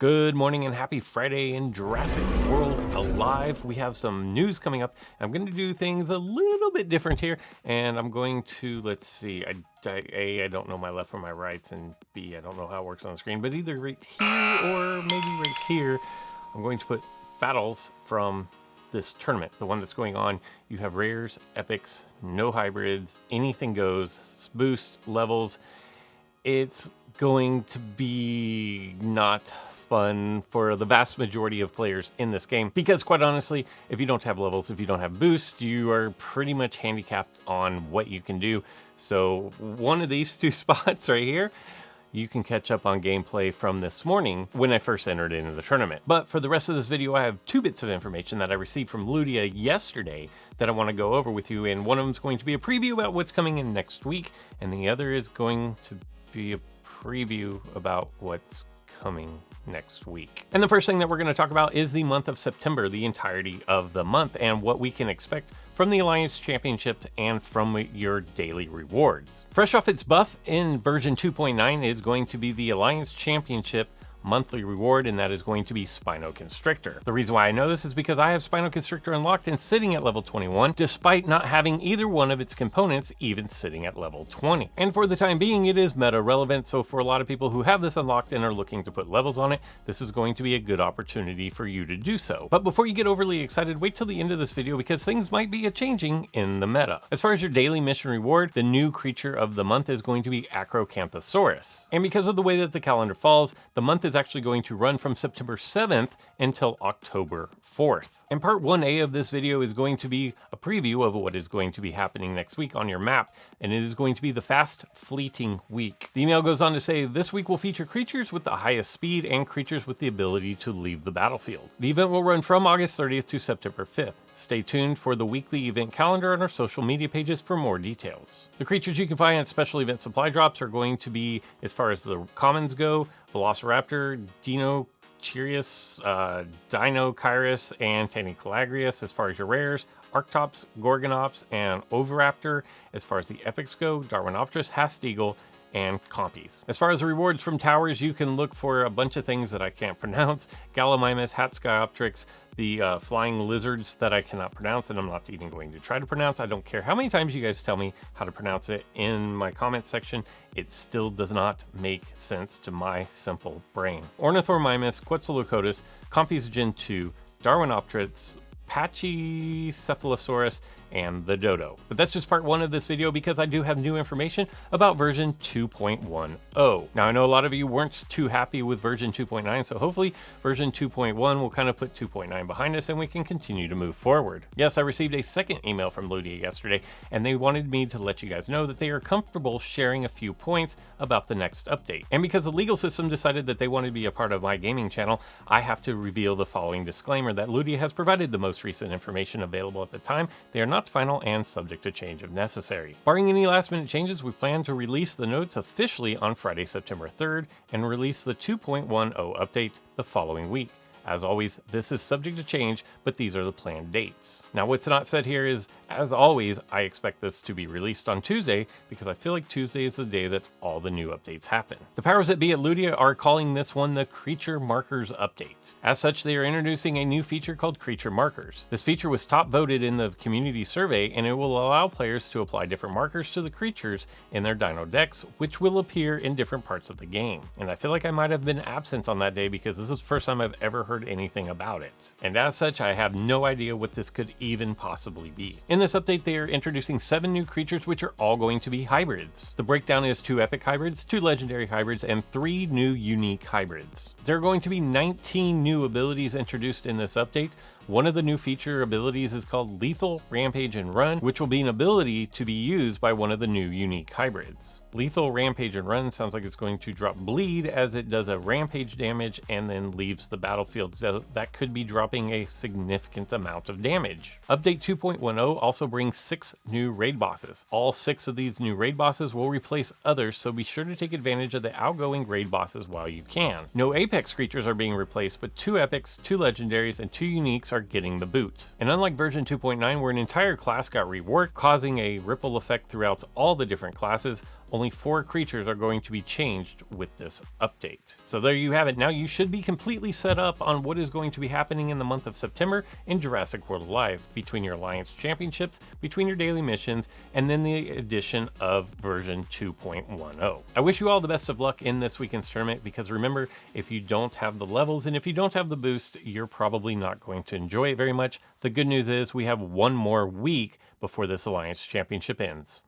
Good morning and happy Friday in Jurassic World Alive. We have some news coming up. I'm going to do things a little bit different here, and I'm going to, let's see, I don't know my left from my right, and B, I don't know how it works on the screen, but either right here or maybe right here, I'm going to put battles from this tournament, the one that's going on. You have rares, epics, no hybrids, anything goes, boost, levels. It's going to be not fun for the vast majority of players in this game because, quite honestly, if you don't have levels, if you don't have boost, you are pretty much handicapped on what you can do. So one of these two spots right here, you can catch up on gameplay from this morning when I first entered into the tournament. But for the rest of this video, I have two bits of information that I received from Ludia yesterday that I want to go over with you, and one of them is going to be a preview about what's coming in next week, and the other is going to be a preview about what's coming next week. And the first thing that we're going to talk about is the month of September, the entirety of the month, and what we can expect from the Alliance Championship and from your daily rewards. Fresh off its buff in version 2.9 is going to be the Alliance Championship monthly reward, and that is going to be Spino Constrictor. The reason why I know this is because I have Spino Constrictor unlocked and sitting at level 21, despite not having either one of its components even sitting at level 20. And for the time being, it is meta relevant, so for a lot of people who have this unlocked and are looking to put levels on it, this is going to be a good opportunity for you to do so. But before you get overly excited, wait till the end of this video because things might be changing in the meta. As far as your daily mission reward, the new creature of the month is going to be Acrocanthosaurus. And because of the way that the calendar falls, the month is actually going to run from September 7th until October 4th. And part 1A of this video is going to be a preview of what is going to be happening next week on your map, and it is going to be the Fast Fleeting Week. The email goes on to say, this week will feature creatures with the highest speed and creatures with the ability to leave the battlefield. The event will run from August 30th to September 5th. Stay tuned for the weekly event calendar on our social media pages for more details. The creatures you can find at special event supply drops are going to be, as far as the commons go, Velociraptor, Dinochirus, Dinokyrus, and Tanicolagrius. As far as your rares, Arctops, Gorgonops, and Oviraptor. As far as the epics go, Darwinopterus, Hasteagle, and Compies. As far as the rewards from towers, you can look for a bunch of things that I can't pronounce. Gallimimus, Hatskyoptrix, the flying lizards that I cannot pronounce, and I'm not even going to try to pronounce. I don't care how many times you guys tell me how to pronounce it in my comment section. It still does not make sense to my simple brain. Ornithormimus, Quetzalcoatlus, Compies Gen 2, Darwinopterus, Pachycephalosaurus, and the dodo. But that's just part 1 of this video because I do have new information about version 2.10. Now I know a lot of you weren't too happy with version 2.9, so hopefully version 2.1 will kind of put 2.9 behind us and we can continue to move forward. Yes, I received a second email from Ludia yesterday, and they wanted me to let you guys know that they are comfortable sharing a few points about the next update. And because the legal system decided that they wanted to be a part of my gaming channel, I have to reveal the following disclaimer that Ludia has provided the most recent information available at the time. They are not final and subject to change if necessary. Barring any last minute changes, we plan to release the notes officially on Friday, September 3rd, and release the 2.10 update the following week. As always, this is subject to change, but these are the planned dates. Now, what's not said here is, as always, I expect this to be released on Tuesday because I feel like Tuesday is the day that all the new updates happen. The powers that be at Ludia are calling this one the Creature Markers Update. As such, they are introducing a new feature called Creature Markers. This feature was top voted in the community survey, and it will allow players to apply different markers to the creatures in their dino decks, which will appear in different parts of the game. And I feel like I might have been absent on that day because this is the first time I've ever heard anything about it. And as such, I have no idea what this could even possibly be. In this update, they are introducing 7 new creatures, which are all going to be hybrids. The breakdown is 2 epic hybrids, 2 legendary hybrids, and 3 new unique hybrids. There are going to be 19 new abilities introduced in this update. One of the new feature abilities is called Lethal, Rampage, and Run, which will be an ability to be used by one of the new unique hybrids. Lethal, Rampage, and Run sounds like it's going to drop Bleed as it does a rampage damage and then leaves the battlefield. That could be dropping a significant amount of damage. Update 2.10 also brings 6 new raid bosses. All 6 of these new raid bosses will replace others, so be sure to take advantage of the outgoing raid bosses while you can. No Apex creatures are being replaced, but 2 epics, 2 legendaries, and 2 uniques are getting the boot. And unlike version 2.9, where an entire class got reworked, causing a ripple effect throughout all the different classes, Only 4 creatures are going to be changed with this update. So there you have it. Now you should be completely set up on what is going to be happening in the month of September in Jurassic World Alive, between your Alliance Championships, between your daily missions, and then the addition of version 2.10. I wish you all the best of luck in this weekend's tournament, because remember, if you don't have the levels and if you don't have the boost, you're probably not going to enjoy it very much. The good news is we have one more week before this Alliance Championship ends.